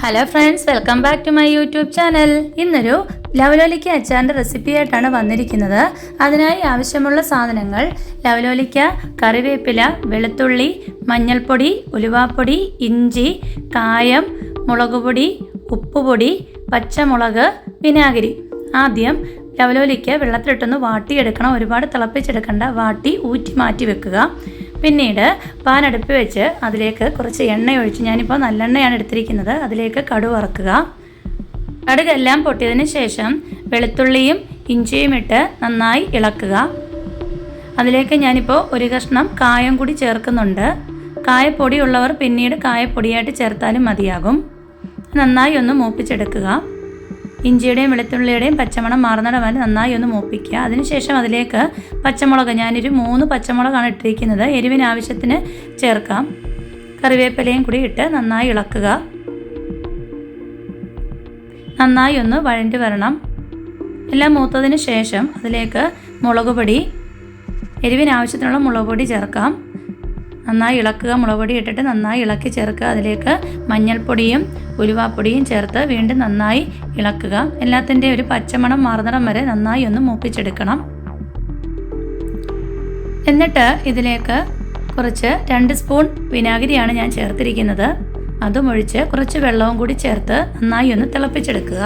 Hello friends, welcome back to my YouTube channel. ഇന്നൊരു ലവലോലിക്ക അച്ചാറിൻ്റെ recipe ആയിട്ടാണ് വന്നിരിക്കുന്നത്. അതിനായി ആവശ്യമുള്ള സാധനങ്ങൾ: ലവലോലിക്ക, കറിവേപ്പില, വെളുത്തുള്ളി, മഞ്ഞൾപ്പൊടി, ഉലുവാപ്പൊടി, ഇഞ്ചി, കായം, മുളകുപൊടി, ഉപ്പുപൊടി, പച്ചമുളക്, വിനാഗിരി. ആദ്യം ലവലോലിക്ക വെള്ളത്തിലിട്ടൊന്ന് വാട്ടിയെടുക്കണം. ഒരുപാട് തിളപ്പിച്ചെടുക്കണ്ട, വാട്ടി ഊറ്റി മാറ്റി വെക്കുക. പിന്നീട് പാൻ അടുപ്പ് വെച്ച് അതിലേക്ക് കുറച്ച് എണ്ണ ഒഴിച്ച്, ഞാനിപ്പോൾ നല്ലെണ്ണയാണ് എടുത്തിരിക്കുന്നത്, അതിലേക്ക് കടുക് വറുക്കുക. കടുകെല്ലാം പൊട്ടിയതിന് ശേഷം വെളുത്തുള്ളിയും ഇഞ്ചിയും ഇട്ട് നന്നായി ഇളക്കുക. അതിലേക്ക് ഞാനിപ്പോൾ ഒരു കഷ്ണം കായം കൂടി ചേർക്കുന്നുണ്ട്. കായപ്പൊടി ഉള്ളവർ പിന്നീട് കായപ്പൊടിയായിട്ട് ചേർത്താലും മതിയാകും. നന്നായി ഒന്ന് മൂപ്പിച്ചെടുക്കുക. ഇഞ്ചിയുടെയും വെളുത്തുള്ളിയുടെയും പച്ചമണം മാറുന്നിടം വരെ നന്നായി ഒന്ന് മൂപ്പിക്കുക. അതിനുശേഷം അതിലേക്ക് പച്ചമുളക്, ഞാനൊരു 3 പച്ചമുളകാണ് ഇട്ടിരിക്കുന്നത്, എരിവിന് ആവശ്യത്തിന് ചേർക്കാം. കറിവേപ്പിലയും കൂടി ഇട്ട് നന്നായി ഇളക്കുക. നന്നായി ഒന്ന് വഴണ്ടി വരണം. എല്ലാം മൂത്തതിന് ശേഷം അതിലേക്ക് മുളക് പൊടി, എരിവിന് ആവശ്യത്തിനുള്ള മുളക് പൊടി ചേർക്കാം. നന്നായി ഇളക്കുക. മുളക് പൊടി ഇട്ടിട്ട് നന്നായി ഇളക്കി ചേർക്കുക. അതിലേക്ക് മഞ്ഞൾപ്പൊടിയും ഉലുവാപ്പൊടിയും ചേർത്ത് വീണ്ടും നന്നായി ഇളക്കുക. എല്ലാത്തിൻ്റെ ഒരു പച്ചമണം മാറുന്നിടം വരെ നന്നായി ഒന്ന് മൂപ്പിച്ചെടുക്കണം. എന്നിട്ട് ഇതിലേക്ക് കുറച്ച് 2 സ്പൂൺ വിനാഗിരിയാണ് ഞാൻ ചേർത്തിരിക്കുന്നത്. അതും ഒഴിച്ച് കുറച്ച് വെള്ളവും കൂടി ചേർത്ത് നന്നായി ഒന്ന് തിളപ്പിച്ചെടുക്കുക.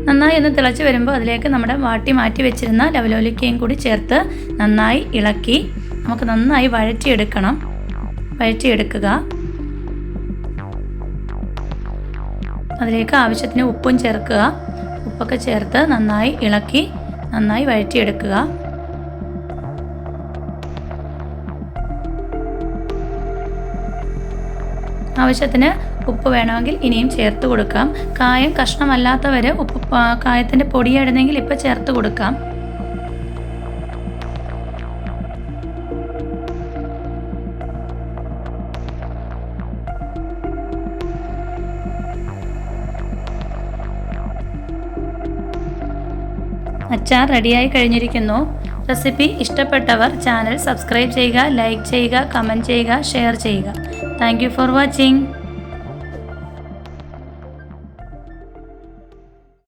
നന്നായി ഒന്ന് തിളച്ച് വരുമ്പോൾ അതിലേക്ക് നമ്മുടെ വാട്ടി മാറ്റി വെച്ചിരുന്ന ലവലോലിക്കയും കൂടി ചേർത്ത് നന്നായി ഇളക്കി നമുക്ക് നന്നായി വഴറ്റിയെടുക്കുക. അതിലേക്ക് ആവശ്യത്തിന് ഉപ്പും ചേർക്കുക. ഉപ്പൊക്കെ ചേർത്ത് നന്നായി ഇളക്കി നന്നായി വഴറ്റിയെടുക്കുക. ആവശ്യത്തിന് ഉപ്പ് വേണമെങ്കിൽ ഇനിയും ചേർത്ത് കൊടുക്കാം. കായം കഷ്ണമല്ലാത്തവർ കായത്തിൻ്റെ പൊടിയിടുന്നെങ്കിൽ ഇപ്പോൾ ചേർത്ത് കൊടുക്കാം. അച്ചാർ റെഡിയായി കഴിഞ്ഞിരിക്കുന്നു. റെസിപ്പി ഇഷ്ടപ്പെട്ടവർ ചാനൽ സബ്സ്ക്രൈബ് ചെയ്യുക, ലൈക്ക് ചെയ്യുക, കമൻറ്റ് ചെയ്യുക, ഷെയർ ചെയ്യുക. Thank you for watching.